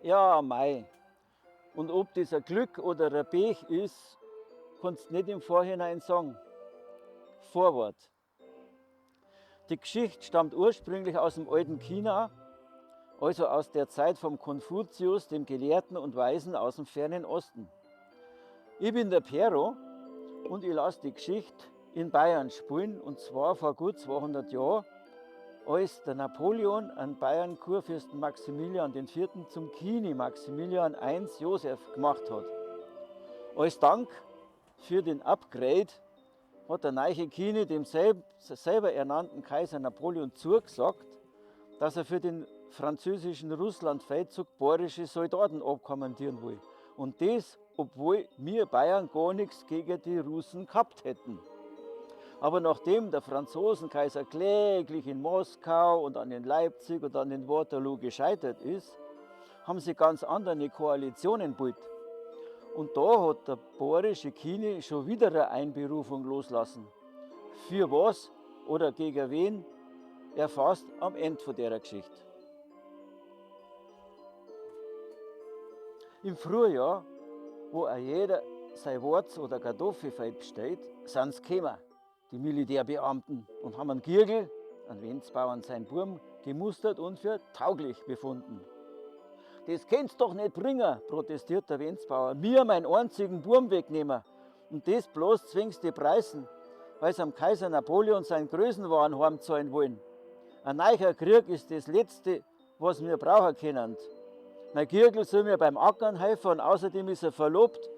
Ja, mei. Und ob das ein Glück oder ein Pech ist, kannst du nicht im Vorhinein sagen. Vorwort. Die Geschichte stammt ursprünglich aus dem alten China, also aus der Zeit vom Konfuzius, dem Gelehrten und Weisen aus dem fernen Osten. Ich bin der Pero und ich lasse die Geschichte in Bayern spielen, und zwar vor gut 200 Jahren, als der Napoleon an Bayern Kurfürsten Maximilian IV. Zum Kini Maximilian I. Joseph gemacht hat. Als Dank für den Upgrade hat der neue Kini dem selber ernannten Kaiser Napoleon zugesagt, dass er für den französischen Russlandfeldzug bayerische Soldaten abkommandieren will. Und das, obwohl wir Bayern gar nichts gegen die Russen gehabt hätten. Aber nachdem der Franzosenkaiser kläglich in Moskau und dann in Leipzig und dann in Waterloo gescheitert ist, haben sie ganz andere Koalitionen gebildet. Und da hat der bayerische Kini schon wieder eine Einberufung loslassen. Für was oder gegen wen, erfasst am Ende von der Geschichte. Im Frühjahr, wo auch jeder sein Wurz oder Kartoffelfeld bestellt, sind sie gekommen, die Militärbeamten, und haben einen Girgel, einen Wenzbauern seinen Burm, gemustert und für tauglich befunden. Das kannst doch nicht bringen, protestiert der Wenzbauer. Mir meinen einzigen Burm wegnehmen. Und das bloß zwingst die Preisen, weil sie am Kaiser Napoleon seinen Größenwahn heimzahlen wollen. Ein neuer Krieg ist das Letzte, was wir brauchen können. Mein Girgel soll mir beim Ackern helfen und außerdem ist er verlobt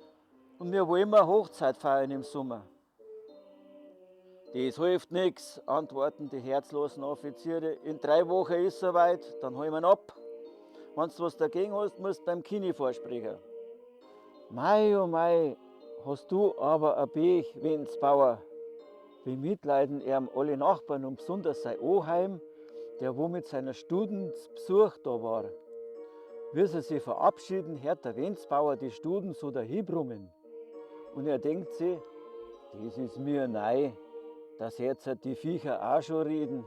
und wir wollen eine Hochzeit feiern im Sommer. Das hilft nichts, antworten die herzlosen Offiziere. In 3 Wochen ist es soweit, dann holen wir ihn ab. Wenn du was dagegen hast, musst du beim Kini vorsprechen. Mei, oh mei, hast du aber ein Pech, Wenzbauer. Bemitleiden alle Nachbarn und besonders sein Oheim, der wo mit seiner Studen zu Besuch da war. Wie sie sich verabschieden, hört der Wenzbauer die Studen so dahinbrummen. Und er denkt sich, das ist mir neu, dass jetzt die Viecher auch schon reden.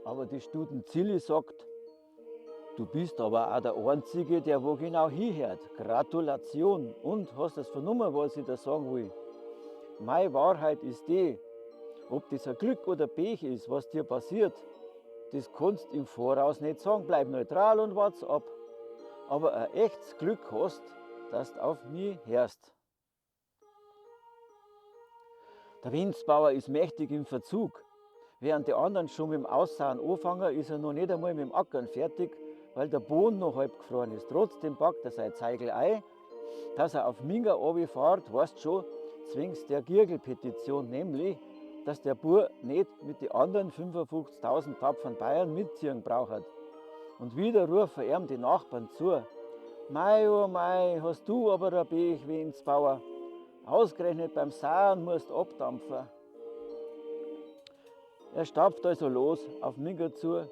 Aber die Studen Zilli sagt, du bist aber auch der Einzige, der wo genau hinhört. Gratulation. Und hast du es vernommen, was ich da sagen will? Meine Wahrheit ist die, ob das ein Glück oder Pech ist, was dir passiert, das kannst du im Voraus nicht sagen. Bleib neutral und wart's ab. Aber ein echtes Glück hast, dass du auf mich hörst. Der Wenzbauer ist mächtig im Verzug. Während die anderen schon mit dem Aussauen anfangen, ist er noch nicht einmal mit dem Ackern fertig, weil der Boden noch halb gefroren ist. Trotzdem packt er sein Zeigel ein, dass er auf Minga runterfährt, weißt schon, zwingst der Girgel-Petition, nämlich, dass der Bub nicht mit den anderen 55.000 tapferen Bayern mitziehen braucht. Und wieder rufen ihm die Nachbarn zu. Mei, oh mei, hast du aber ein Pech, Wenzbauer. Ausgerechnet beim Sauen musst du abdampfen. Er stapft also los auf Minga zu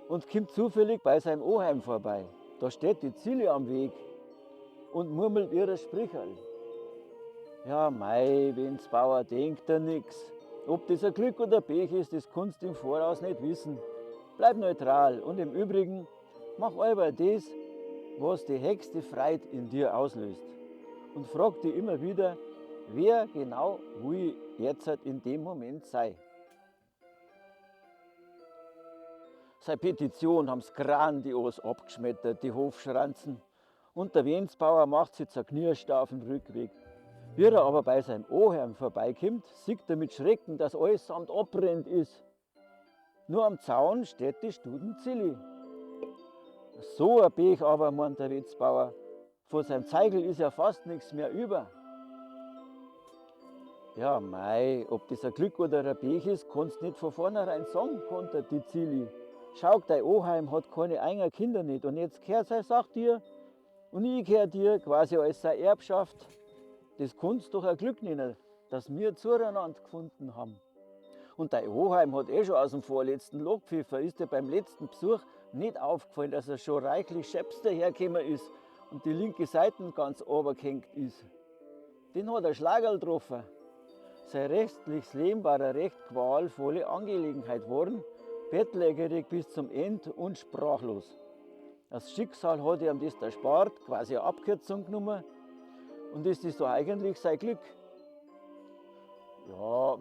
und kommt zufällig bei seinem Oheim vorbei. Da steht die Zilli am Weg und murmelt ihre Spricherl. Ja, mei, Wenzbauer, denkt er nix. Ob das ein Glück oder Pech ist, das kannst du im Voraus nicht wissen. Bleib neutral und im Übrigen mach aber das, was die höchste Freude in dir auslöst. Und frag dich immer wieder, wer genau will jetzt in dem Moment sei. Seine Petition haben sie grandios abgeschmettert, die Hofschranzen. Und der Wenzbauer macht sich zerknirscht auf dem Rückweg. Wie er aber bei seinem Oheim vorbeikommt, sieht er mit Schrecken, dass alles samt abbrennt ist. Nur am Zaun steht die Studen Zilli. So ein Pech aber, meint der Wenzbauer. Von seinem Zeigel ist ja fast nichts mehr über. Ja, mei, ob das ein Glück oder ein Pech ist, kannst du nicht von vornherein sagen, kontert die Zilli. Schau, dein Oheim hat keine eigenen Kinder nicht und jetzt gehört seine Sache dir und ich gehöre dir quasi als seine Erbschaft. Das kannst du doch ein Glück nennen, dass wir zueinander gefunden haben. Und dein Oheim hat schon aus dem vorletzten Loch gepfiffen. Ist dir beim letzten Besuch nicht aufgefallen, dass er schon reichlich scheps dahergekommen ist und die linke Seite ganz runtergehängt ist. Den hat er Schlagerl getroffen. Sein restliches Leben war eine recht qualvolle Angelegenheit geworden, bettlägerig bis zum Ende und sprachlos. Das Schicksal hat ihm das erspart, quasi eine Abkürzung genommen. Und ist das da eigentlich sein Glück? Ja,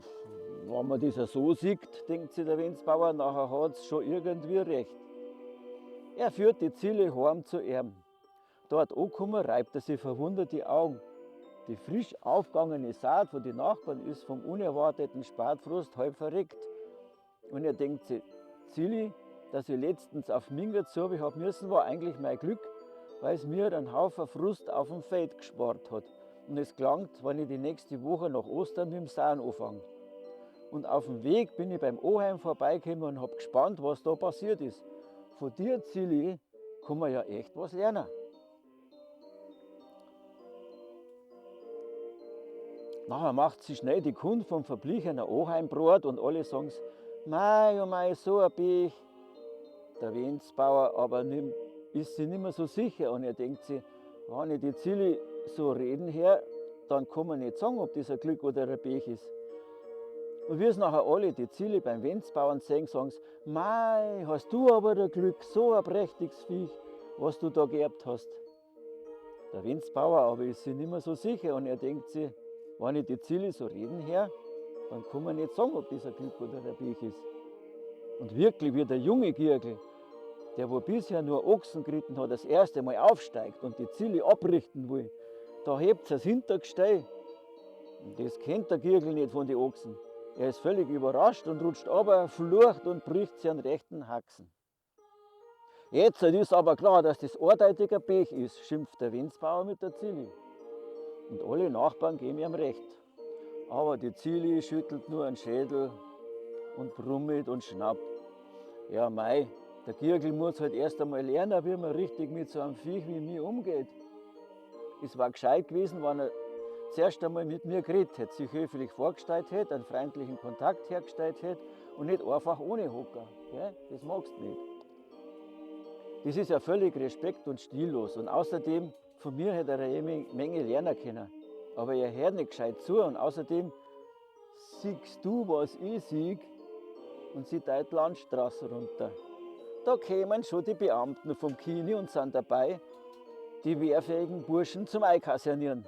wenn man das ja so sieht, denkt sich der Wenzbauer, nachher hat es schon irgendwie recht. Er führt die Ziele heim zu ihm. Dort angekommen, reibt er sich verwundert die Augen. Die frisch aufgegangene Saat von den Nachbarn ist vom unerwarteten Spätfrost halb verreckt. Und er denkt sich, Zilli, dass ich letztens auf Minga zu habe müssen, war eigentlich mein Glück, weil es mir einen Haufen Frust auf dem Feld gespart hat. Und es gelangt, wenn ich die nächste Woche nach Ostern mit dem Sahen anfange. Und auf dem Weg bin ich beim Oheim vorbeigekommen und habe gespannt, was da passiert ist. Von dir, Zilli, kann man ja echt was lernen. Nachher macht sie schnell die Kunde vom verblichenen Oheimbrot und alle sagen, mei, oh mei, so ein Pech. Der Wenzbauer aber ist sich nicht mehr so sicher und er denkt sich, wenn ich die Zilli so reden her, dann kann man nicht sagen, ob das ein Glück oder ein Pech ist. Und wie es nachher alle die Zilli beim Wenzbauern sehen, sagen sie, mei, hast du aber das Glück, so ein prächtiges Viech, was du da geerbt hast. Der Wenzbauer aber ist sich nicht mehr so sicher und er denkt sich, wenn ich die Zilli so reden her, dann kann man nicht sagen, ob das ein Glück oder ein Pech ist. Und wirklich, wie der junge Girgel, der wo bisher nur Ochsen geritten hat, das erste Mal aufsteigt und die Zilli abrichten will, da hebt es das Hintergestell. Und das kennt der Girgel nicht von den Ochsen. Er ist völlig überrascht und rutscht runter, flucht und bricht sich einen rechten Haxen. Jetzt ist aber klar, dass das eindeutig ein Pech ist, schimpft der Wenzbauer mit der Zilli. Und alle Nachbarn geben ihm recht. Aber die Zilli schüttelt nur einen Schädel und brummelt und schnappt. Ja mei, der Girgel muss halt erst einmal lernen, wie man richtig mit so einem Viech wie mir umgeht. Es war gescheit gewesen, wenn er zuerst einmal mit mir geredet hätte, sich höflich vorgestellt hätte, einen freundlichen Kontakt hergestellt hätte und nicht einfach ohne Hocker. Gell? Das magst du nicht. Das ist ja völlig respekt- und stillos. Und außerdem, von mir hätte er eine Menge lernen können. Aber er hört nicht gescheit zu und außerdem siehst du, was ich sehe, und sie teilt die Landstraße runter. Da kämen schon die Beamten vom Kini und sind dabei, die wehrfähigen Burschen zum Einkasernieren.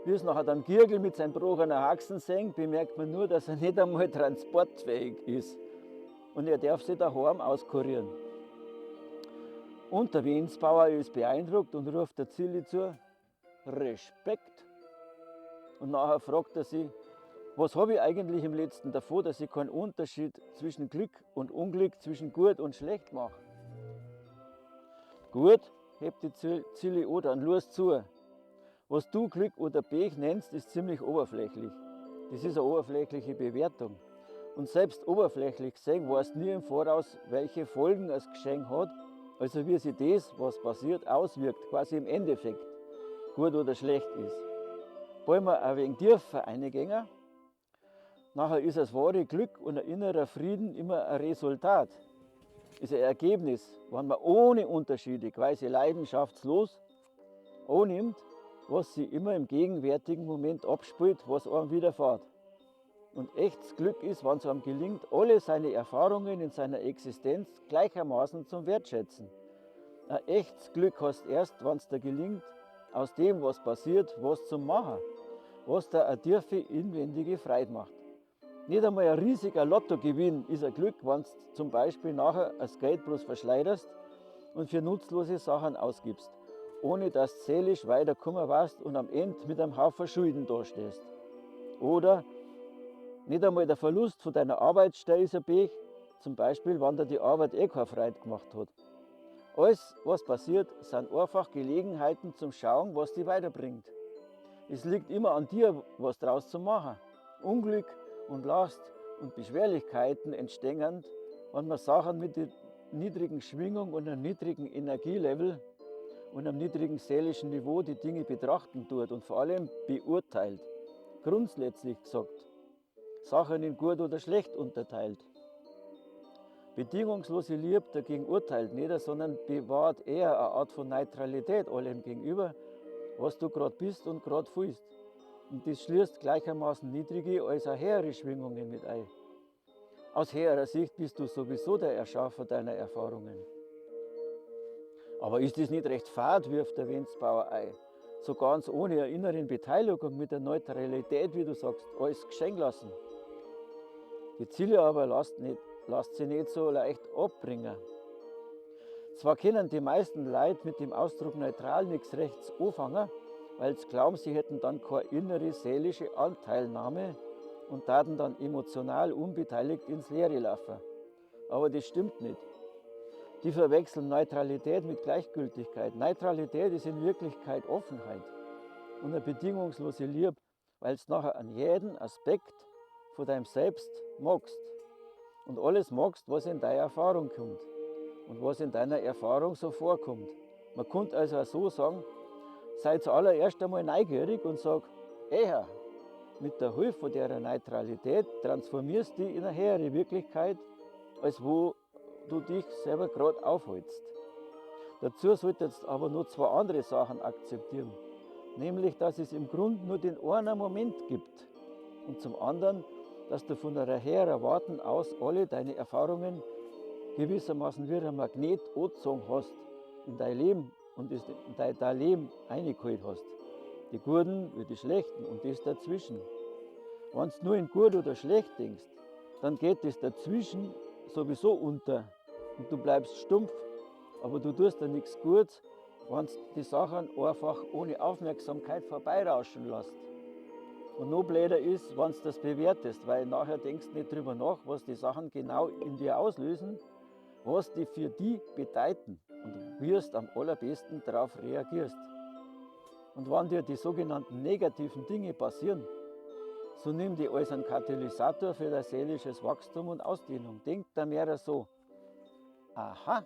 Wie es nachher dann Girgel mit seinem gebrochenen Haxen sehen, bemerkt man nur, dass er nicht einmal transportfähig ist. Und er darf sich daheim auskurieren. Und der Wenzbauer ist beeindruckt und ruft der Zilli zu, Respekt. Und nachher fragt er sie, was habe ich eigentlich im Letzten davon, dass ich keinen Unterschied zwischen Glück und Unglück, zwischen gut und schlecht mache? Gut, hebt die Zilli an, dann los zu. Was du Glück oder Pech nennst, ist ziemlich oberflächlich. Das ist eine oberflächliche Bewertung. Und selbst oberflächlich gesehen weißt nie im Voraus, welche Folgen das Geschenk hat, also wie sich das, was passiert, auswirkt, quasi im Endeffekt, gut oder schlecht ist. Wollen wir ein wenig tiefer reingehen? Nachher ist das wahre Glück und ein innerer Frieden immer ein Resultat, ist ein Ergebnis, wenn man ohne Unterschiede, quasi leidenschaftslos annimmt, was sich immer im gegenwärtigen Moment abspielt, was einem widerfährt. Und echtes Glück ist, wenn es einem gelingt, alle seine Erfahrungen in seiner Existenz gleichermaßen zum Wertschätzen. Ein echtes Glück hast erst, wenn es dir gelingt, aus dem, was passiert, was zu machen, was dir eine tiefe inwendige Freude macht. Nicht einmal ein riesiger Lottogewinn ist ein Glück, wenn du zum Beispiel nachher das Geld bloß verschleuderst und für nutzlose Sachen ausgibst, ohne dass du seelisch weiterkommen warst und am Ende mit einem Haufen Schulden dastehst. Oder nicht einmal der Verlust von deiner Arbeitsstelle ist ein Pech, zum Beispiel, wenn dir die Arbeit keine Freude gemacht hat. Alles, was passiert, sind einfach Gelegenheiten zum Schauen, was dich weiterbringt. Es liegt immer an dir, was draus zu machen. Unglück und Last und Beschwerlichkeiten entstehen, wenn man Sachen mit der niedrigen Schwingung und einem niedrigen Energielevel und einem niedrigen seelischen Niveau die Dinge betrachten tut und vor allem beurteilt. Grundsätzlich gesagt, Sachen in gut oder schlecht unterteilt. Bedingungslose Liebe dagegen urteilt nicht, sondern bewahrt eher eine Art von Neutralität allem gegenüber, was du gerade bist und gerade fühlst. Und das schließt gleichermaßen niedrige als auch höhere Schwingungen mit ein. Aus höherer Sicht bist du sowieso der Erschaffer deiner Erfahrungen. Aber ist das nicht recht fad, wirft der Wenzbauer ein. So ganz ohne eine innere Beteiligung mit der Neutralität, wie du sagst, alles geschehen lassen. Die Ziele aber lasst sie nicht so leicht abbringen. Zwar können die meisten Leute mit dem Ausdruck neutral nichts rechts anfangen, weil sie glauben, sie hätten dann keine innere seelische Anteilnahme und taten dann emotional unbeteiligt ins Leere laufen. Aber das stimmt nicht. Die verwechseln Neutralität mit Gleichgültigkeit. Neutralität ist in Wirklichkeit Offenheit und eine bedingungslose Liebe, weil du nachher an jeden Aspekt von deinem Selbst magst und alles magst, was in deine Erfahrung kommt und was in deiner Erfahrung so vorkommt. Man könnte also auch so sagen, sei zuallererst einmal neugierig und sag, Herr, mit der Hilfe der Neutralität transformierst du dich in eine höhere Wirklichkeit, als wo du dich selber gerade aufhältst. Dazu solltest du aber noch zwei andere Sachen akzeptieren. Nämlich, dass es im Grunde nur den einen Moment gibt. Und zum anderen, dass du von einer höheren Warten aus alle deine Erfahrungen gewissermaßen wie ein Magnet angezogen hast in dein Leben und in dein Leben eingeholt hast. Die Guten wie die Schlechten und das dazwischen. Wenn du nur in gut oder schlecht denkst, dann geht das dazwischen sowieso unter und du bleibst stumpf, aber du tust da nichts Gutes, wenn du die Sachen einfach ohne Aufmerksamkeit vorbeirauschen lässt. Und noch blöder ist, wenn du das bewertest, weil nachher denkst du nicht drüber nach, was die Sachen genau in dir auslösen, was die für dich bedeuten und du wirst am allerbesten darauf reagierst. Und wenn dir die sogenannten negativen Dinge passieren, so nimm die als einen Katalysator für dein seelisches Wachstum und Ausdehnung. Denk da mehr so, aha,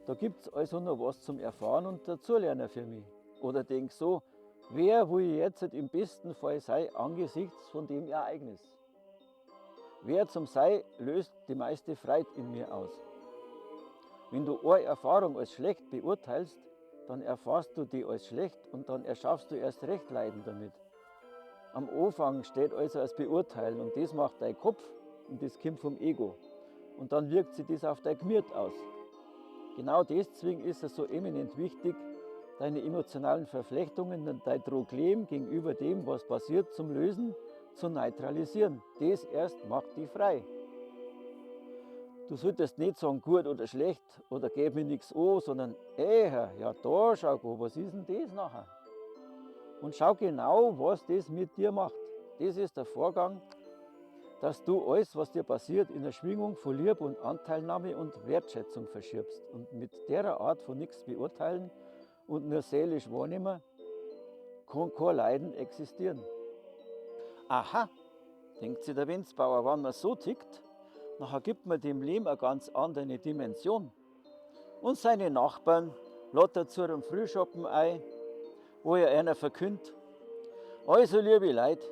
da gibt es also noch was zum Erfahren und Dazulernen für mich. Oder denk so, wer will jetzt im besten Fall sein angesichts von dem Ereignis? Wer zum Sei löst die meiste Freude in mir aus. Wenn du eine Erfahrung als schlecht beurteilst, dann erfährst du die als schlecht und dann erschaffst du erst recht Leiden damit. Am Anfang steht also das Beurteilen und das macht dein Kopf und das kommt vom Ego. Und dann wirkt sich das auf dein Gemüt aus. Genau deswegen ist es so eminent wichtig, deine emotionalen Verflechtungen und dein Problem gegenüber dem, was passiert, zum Lösen, zu neutralisieren. Das erst macht dich frei. Du solltest nicht sagen, gut oder schlecht oder gib mir nichts an, sondern ja da schau, was ist denn das nachher? Und schau genau, was das mit dir macht. Das ist der Vorgang, dass du alles, was dir passiert, in der Schwingung von Liebe und Anteilnahme und Wertschätzung verschiebst. Und mit der Art von nichts beurteilen und nur seelisch wahrnehmen, kann kein Leiden existieren. Aha, denkt sich der Wenzbauer, wenn man so tickt, nachher gibt man dem Leben eine ganz andere Dimension. Und seine Nachbarn lädt er zu einem Frühschoppen ein, wo er einer verkündet, also liebe Leute,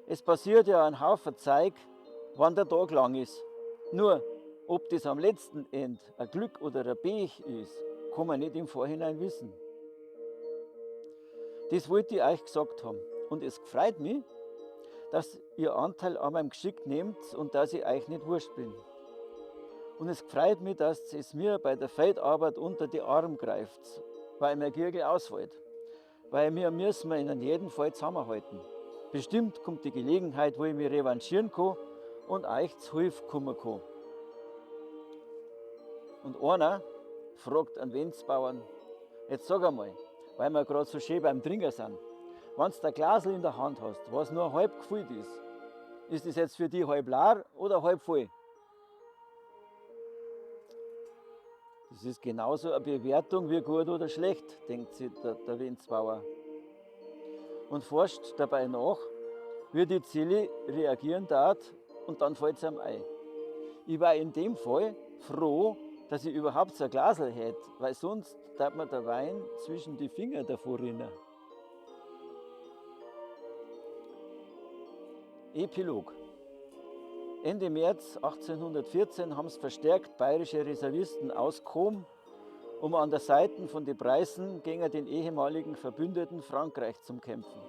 es passiert ja ein Haufen Zeug, wann der Tag lang ist. Nur, ob das am letzten Ende ein Glück oder ein Pech ist, kann man nicht im Vorhinein wissen. Das wollte ich euch gesagt haben. Und es freut mich, dass ihr Anteil an meinem Geschick nehmt und dass ich euch nicht wurscht bin. Und es freut mich, dass es mir bei der Feldarbeit unter die Arme greift, weil mein Gürtel ausfällt. Weil wir müssen in jedem Fall zusammenhalten. Bestimmt kommt die Gelegenheit, wo ich mich revanchieren kann und euch zu Hilfe kommen kann. Und einer fragt einen Wenzbauern, jetzt sag einmal, weil wir gerade so schön beim Trinken sind, wenn du ein Glasl in der Hand hast, was nur halb gefüllt ist das jetzt für dich halb leer oder halb voll? Das ist genauso eine Bewertung wie gut oder schlecht, denkt sich der Wenzbauer. Und forscht dabei nach, wie die Zelle reagieren darf und dann fällt es ihm ein. Ich war in dem Fall froh, dass ich überhaupt so ein Glasl hätte, weil sonst darf mir der Wein zwischen die Finger davor rinnen. Epilog. Ende März 1814 haben es verstärkt bayerische Reservisten ausgekommen, um an der Seite von den Preußen gegen den ehemaligen Verbündeten Frankreich zu kämpfen.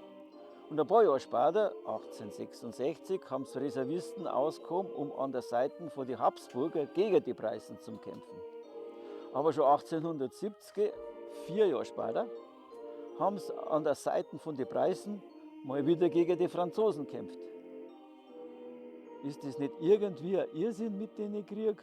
Und ein paar Jahre später, 1866, haben es Reservisten ausgekommen, um an der Seite von den Habsburger gegen die Preußen zu kämpfen. Aber schon 1870, 4 Jahre später, haben sie an der Seite von den Preußen mal wieder gegen die Franzosen gekämpft. Ist das nicht irgendwie ein Irrsinn mit denen Krieg?